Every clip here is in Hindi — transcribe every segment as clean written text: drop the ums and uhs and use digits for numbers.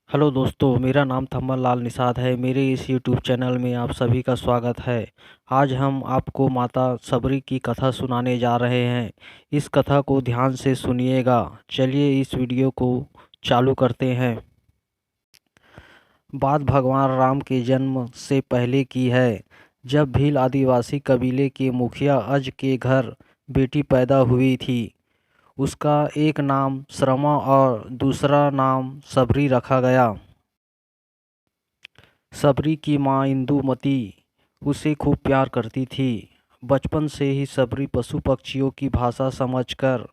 हेलो दोस्तों, मेरा नाम थम्मल लाल निषाद है। मेरे इस यूट्यूब चैनल में आप सभी का स्वागत है। आज हम आपको माता सबरी की कथा सुनाने जा रहे हैं। इस कथा को ध्यान से सुनिएगा। चलिए इस वीडियो को चालू करते हैं। बात भगवान राम के जन्म से पहले की है, जब भील आदिवासी कबीले के मुखिया अज के घर बेटी पैदा हुई थी। उसका एक नाम श्रमा और दूसरा नाम सबरी रखा गया। सबरी की माँ इंदुमती उसे खूब प्यार करती थी। बचपन से ही सबरी पशु पक्षियों की भाषा समझकर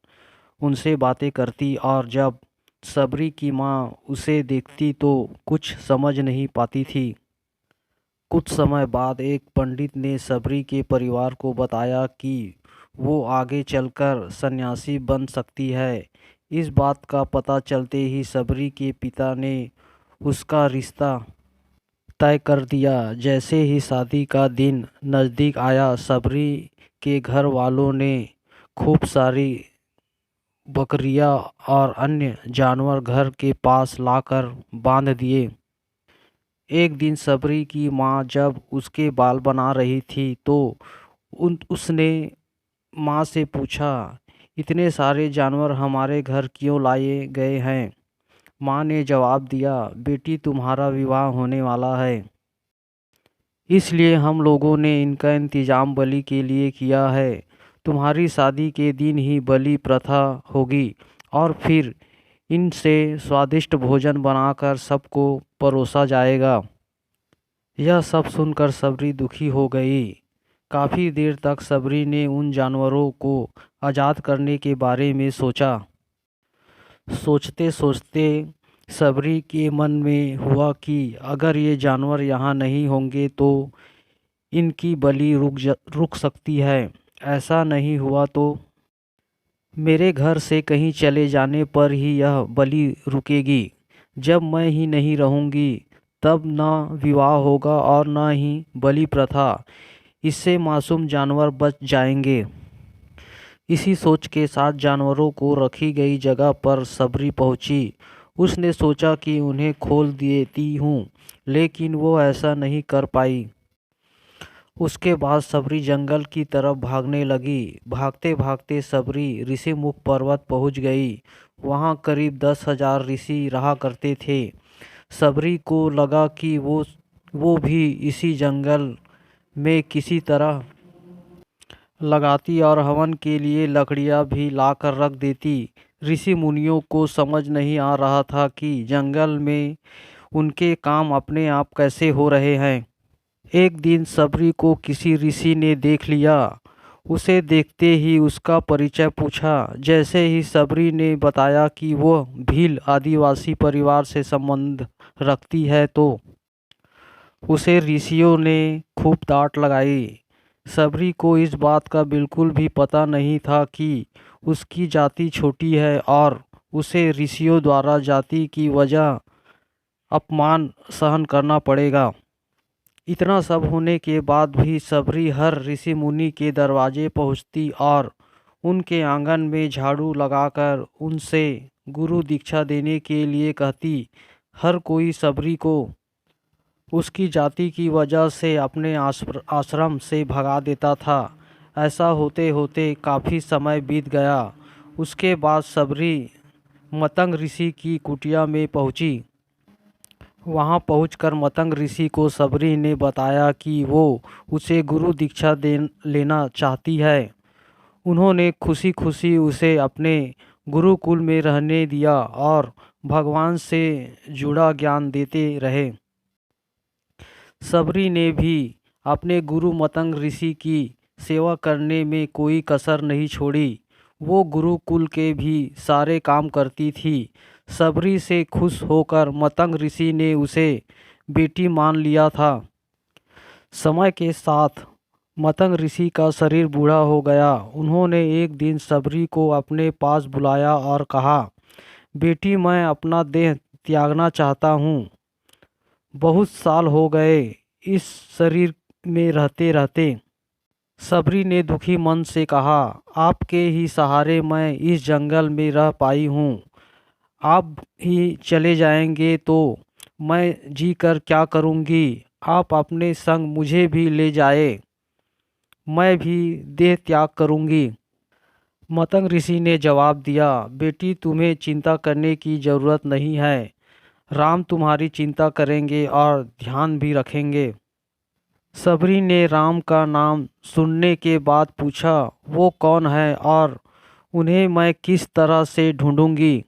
उनसे बातें करती, और जब सबरी की माँ उसे देखती तो कुछ समझ नहीं पाती थी। कुछ समय बाद एक पंडित ने सबरी के परिवार को बताया कि वो आगे चलकर सन्यासी बन सकती है। इस बात का पता चलते ही सबरी के पिता ने उसका रिश्ता तय कर दिया। जैसे ही शादी का दिन नज़दीक आया, सबरी के घर वालों ने खूब सारी बकरियां और अन्य जानवर घर के पास लाकर बांध दिए। एक दिन सबरी की माँ जब उसके बाल बना रही थी तो उसने माँ से पूछा, इतने सारे जानवर हमारे घर क्यों लाए गए हैं? माँ ने जवाब दिया, बेटी तुम्हारा विवाह होने वाला है, इसलिए हम लोगों ने इनका इंतजाम बलि के लिए किया है। तुम्हारी शादी के दिन ही बलि प्रथा होगी और फिर इनसे स्वादिष्ट भोजन बनाकर सबको परोसा जाएगा। यह सब सुनकर सबरी दुखी हो गई। काफ़ी देर तक सबरी ने उन जानवरों को आज़ाद करने के बारे में सोचा। सोचते सोचते सबरी के मन में हुआ कि अगर ये जानवर यहाँ नहीं होंगे तो इनकी बलि रुक सकती है। ऐसा नहीं हुआ तो मेरे घर से कहीं चले जाने पर ही यह बलि रुकेगी। जब मैं ही नहीं रहूँगी तब न विवाह होगा और न ही बलि प्रथा। इससे मासूम जानवर बच जाएंगे। इसी सोच के साथ जानवरों को रखी गई जगह पर सबरी पहुंची। उसने सोचा कि उन्हें खोल देती हूँ, लेकिन वो ऐसा नहीं कर पाई। उसके बाद सबरी जंगल की तरफ भागने लगी। भागते भागते सबरी ऋषिमुख पर्वत पहुंच गई। वहां करीब 10,000 ऋषि रहा करते थे। सबरी को लगा कि वो भी इसी जंगल में किसी तरह लगाती और हवन के लिए लकड़ियां भी लाकर रख देती। ऋषि मुनियों को समझ नहीं आ रहा था कि जंगल में उनके काम अपने आप कैसे हो रहे हैं। एक दिन सबरी को किसी ऋषि ने देख लिया। उसे देखते ही उसका परिचय पूछा। जैसे ही सबरी ने बताया कि वह भील आदिवासी परिवार से संबंध रखती है तो उसे ऋषियों ने खूब डांट लगाई। सबरी को इस बात का बिल्कुल भी पता नहीं था कि उसकी जाति छोटी है और उसे ऋषियों द्वारा जाति की वजह अपमान सहन करना पड़ेगा। इतना सब होने के बाद भी सबरी हर ऋषि मुनि के दरवाजे पहुंचती और उनके आंगन में झाड़ू लगाकर उनसे गुरु दीक्षा देने के लिए कहती। हर कोई सबरी को उसकी जाति की वजह से अपने आश्रम से भगा देता था। ऐसा होते होते काफ़ी समय बीत गया। उसके बाद सबरी मतंग ऋषि की कुटिया में पहुंची। वहां पहुंचकर मतंग ऋषि को सबरी ने बताया कि वो उसे गुरु दीक्षा लेना चाहती है। उन्होंने खुशी खुशी उसे अपने गुरुकुल में रहने दिया और भगवान से जुड़ा ज्ञान देते रहे। सबरी ने भी अपने गुरु मतंग ऋषि की सेवा करने में कोई कसर नहीं छोड़ी। वो गुरुकुल के भी सारे काम करती थी। सबरी से खुश होकर मतंग ऋषि ने उसे बेटी मान लिया था। समय के साथ मतंग ऋषि का शरीर बूढ़ा हो गया। उन्होंने एक दिन सबरी को अपने पास बुलाया और कहा, बेटी, मैं अपना देह त्यागना चाहता हूँ। बहुत साल हो गए इस शरीर में रहते रहते। सबरी ने दुखी मन से कहा, आपके ही सहारे मैं इस जंगल में रह पाई हूँ। आप ही चले जाएंगे तो मैं जी कर क्या करूँगी? आप अपने संग मुझे भी ले जाए, मैं भी देह त्याग करूँगी। मतंग ऋषि ने जवाब दिया, बेटी तुम्हें चिंता करने की ज़रूरत नहीं है। राम तुम्हारी चिंता करेंगे और ध्यान भी रखेंगे। सबरी ने राम का नाम सुनने के बाद पूछा, वो कौन है और उन्हें मैं किस तरह से ढूंढूंगी?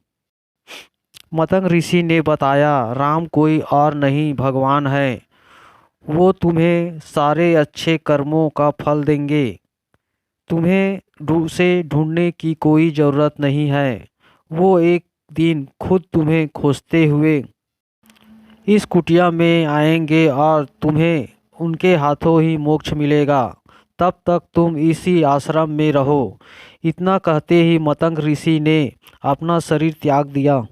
मतंग ऋषि ने बताया, राम कोई और नहीं भगवान है। वो तुम्हें सारे अच्छे कर्मों का फल देंगे। तुम्हें उसे ढूंढने की कोई ज़रूरत नहीं है। वो एक दिन खुद तुम्हें खोजते हुए इस कुटिया में आएंगे और तुम्हें उनके हाथों ही मोक्ष मिलेगा। तब तक तुम इसी आश्रम में रहो। इतना कहते ही मतंग ऋषि ने अपना शरीर त्याग दिया।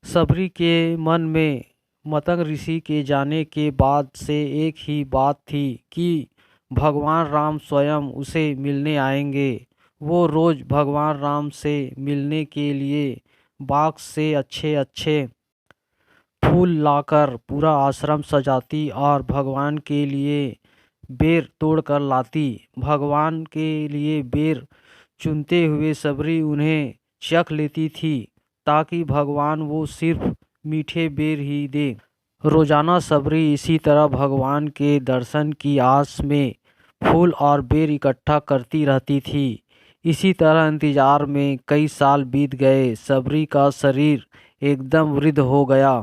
सबरी के मन में मतंग ऋषि के जाने के बाद से एक ही बात थी कि भगवान राम स्वयं उसे मिलने आएंगे। वो रोज़ भगवान राम से मिलने के लिए बाग से अच्छे अच्छे फूल लाकर पूरा आश्रम सजाती और भगवान के लिए बेर तोड़कर लाती। भगवान के लिए बेर चुनते हुए सबरी उन्हें चख लेती थी ताकि भगवान वो सिर्फ मीठे बेर ही दे। रोजाना सबरी इसी तरह भगवान के दर्शन की आस में फूल और बेर इकट्ठा करती रहती थी। इसी तरह इंतजार में कई साल बीत गए। सबरी का शरीर एकदम वृद्ध हो गया।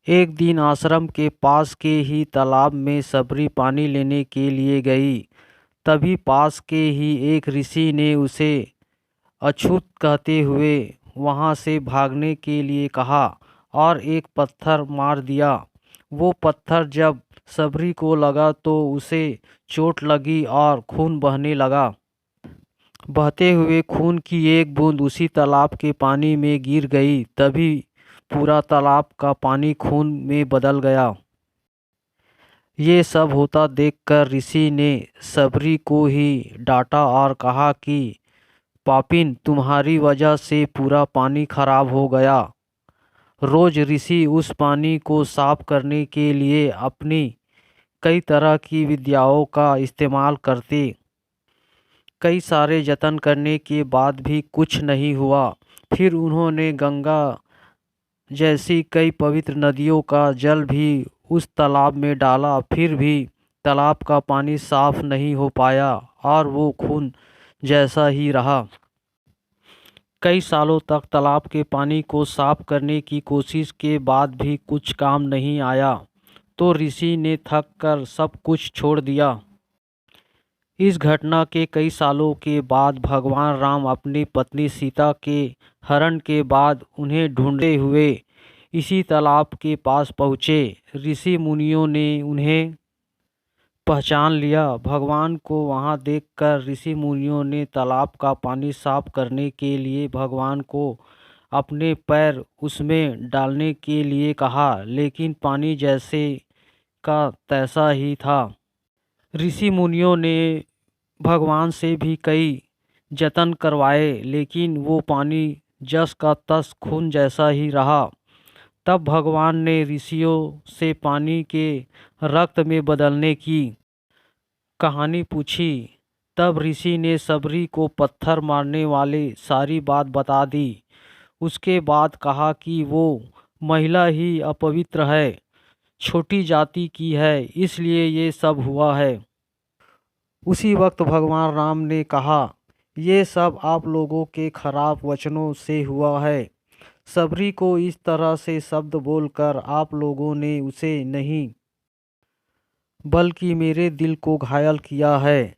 एक दिन आश्रम के पास के ही तालाब में सबरी पानी लेने के लिए गई। तभी पास के ही एक ऋषि ने उसे अछूत कहते हुए वहां से भागने के लिए कहा और एक पत्थर मार दिया। वो पत्थर जब सबरी को लगा तो उसे चोट लगी और खून बहने लगा। बहते हुए खून की एक बूंद उसी तालाब के पानी में गिर गई। तभी पूरा तालाब का पानी खून में बदल गया। ये सब होता देखकर ऋषि ने सबरी को ही डांटा और कहा कि पापिन, तुम्हारी वजह से पूरा पानी खराब हो गया। रोज ऋषि उस पानी को साफ करने के लिए अपनी कई तरह की विद्याओं का इस्तेमाल करते। कई सारे जतन करने के बाद भी कुछ नहीं हुआ। फिर उन्होंने गंगा जैसी कई पवित्र नदियों का जल भी उस तालाब में डाला, फिर भी तालाब का पानी साफ नहीं हो पाया और वो खून जैसा ही रहा। कई सालों तक तालाब के पानी को साफ करने की कोशिश के बाद भी कुछ काम नहीं आया तो ऋषि ने थक कर सब कुछ छोड़ दिया। इस घटना के कई सालों के बाद भगवान राम अपनी पत्नी सीता के हरण के बाद उन्हें ढूंढते हुए इसी तालाब के पास पहुँचे। ऋषि मुनियों ने उन्हें पहचान लिया। भगवान को वहां देखकर ऋषि मुनियों ने तालाब का पानी साफ करने के लिए भगवान को अपने पैर उसमें डालने के लिए कहा, लेकिन पानी जैसे का तैसा ही था। ऋषि मुनियों ने भगवान से भी कई जतन करवाए लेकिन वो पानी जस का तस खून जैसा ही रहा। तब भगवान ने ऋषियों से पानी के रक्त में बदलने की कहानी पूछी। तब ऋषि ने सबरी को पत्थर मारने वाले सारी बात बता दी। उसके बाद कहा कि वो महिला ही अपवित्र है, छोटी जाति की है, इसलिए ये सब हुआ है। उसी वक्त भगवान राम ने कहा, ये सब आप लोगों के खराब वचनों से हुआ है। सबरी को इस तरह से शब्द बोलकर आप लोगों ने उसे नहीं बल्कि मेरे दिल को घायल किया है।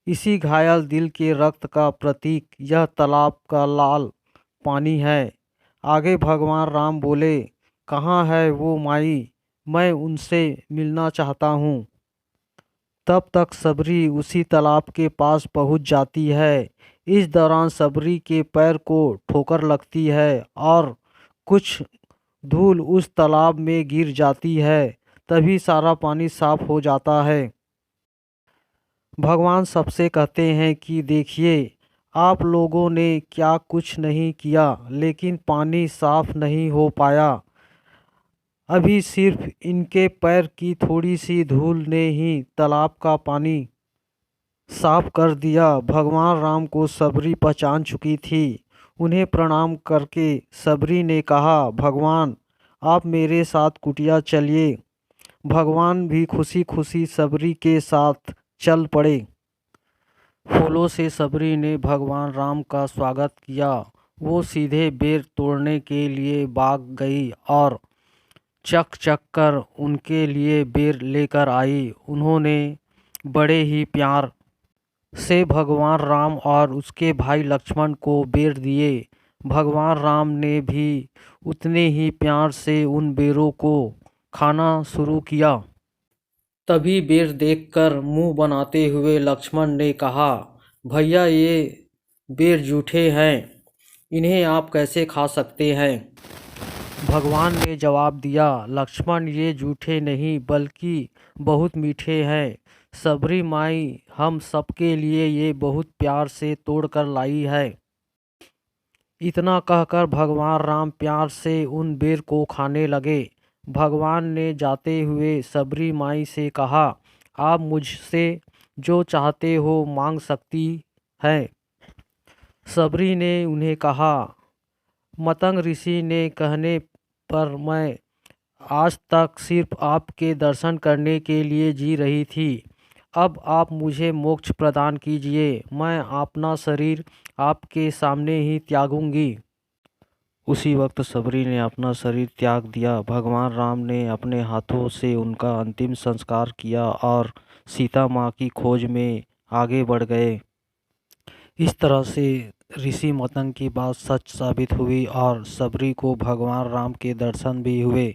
इसी घायल दिल के रक्त का प्रतीक यह तालाब का लाल पानी है। आगे भगवान राम बोले, कहाँ है वो माई, मैं उनसे मिलना चाहता हूँ। तब तक सबरी उसी तालाब के पास पहुँच जाती है। इस दौरान सबरी के पैर को ठोकर लगती है और कुछ धूल उस तालाब में गिर जाती है। तभी सारा पानी साफ हो जाता है। भगवान सबसे कहते हैं कि देखिए, आप लोगों ने क्या कुछ नहीं किया लेकिन पानी साफ नहीं हो पाया। अभी सिर्फ इनके पैर की थोड़ी सी धूल ने ही तालाब का पानी साफ कर दिया। भगवान राम को सबरी पहचान चुकी थी। उन्हें प्रणाम करके सबरी ने कहा, भगवान आप मेरे साथ कुटिया चलिए। भगवान भी खुशी खुशी सबरी के साथ चल पड़े। फूलों से सबरी ने भगवान राम का स्वागत किया। वो सीधे बेर तोड़ने के लिए भाग गई और चक चक कर उनके लिए बेर लेकर आई। उन्होंने बड़े ही प्यार से भगवान राम और उसके भाई लक्ष्मण को बेर दिए। भगवान राम ने भी उतने ही प्यार से उन बेरों को खाना शुरू किया। तभी बेर देखकर मुंह बनाते हुए लक्ष्मण ने कहा, भैया ये बेर जूठे हैं, इन्हें आप कैसे खा सकते हैं? भगवान ने जवाब दिया, लक्ष्मण ये जूठे नहीं बल्कि बहुत मीठे हैं। सबरी माई हम सबके लिए ये बहुत प्यार से तोड़ कर लाई है। इतना कहकर भगवान राम प्यार से उन बेर को खाने लगे। भगवान ने जाते हुए सबरी माई से कहा, आप मुझसे जो चाहते हो मांग सकती हैं। सबरी ने उन्हें कहा, मतंग ऋषि ने कहने पर मैं आज तक सिर्फ आपके दर्शन करने के लिए जी रही थी। अब आप मुझे मोक्ष प्रदान कीजिए। मैं अपना शरीर आपके सामने ही त्यागूंगी। उसी वक्त सबरी ने अपना शरीर त्याग दिया। भगवान राम ने अपने हाथों से उनका अंतिम संस्कार किया और सीता माँ की खोज में आगे बढ़ गए। इस तरह से ऋषि मतंग की बात सच साबित हुई और सबरी को भगवान राम के दर्शन भी हुए।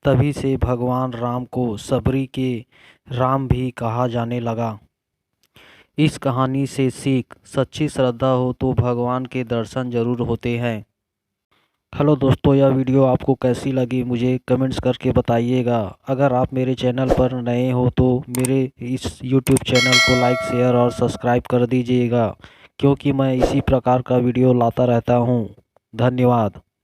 तभी से भगवान राम को सबरी के राम भी कहा जाने लगा। इस कहानी से सीख, सच्ची श्रद्धा हो तो भगवान के दर्शन जरूर होते हैं। हेलो दोस्तों, यह वीडियो आपको कैसी लगी मुझे कमेंट्स करके बताइएगा। अगर आप मेरे चैनल पर नए हो तो मेरे इस यूट्यूब चैनल को लाइक, शेयर और सब्सक्राइब कर दीजिएगा, क्योंकि मैं इसी प्रकार का वीडियो लाता रहता हूँ। धन्यवाद।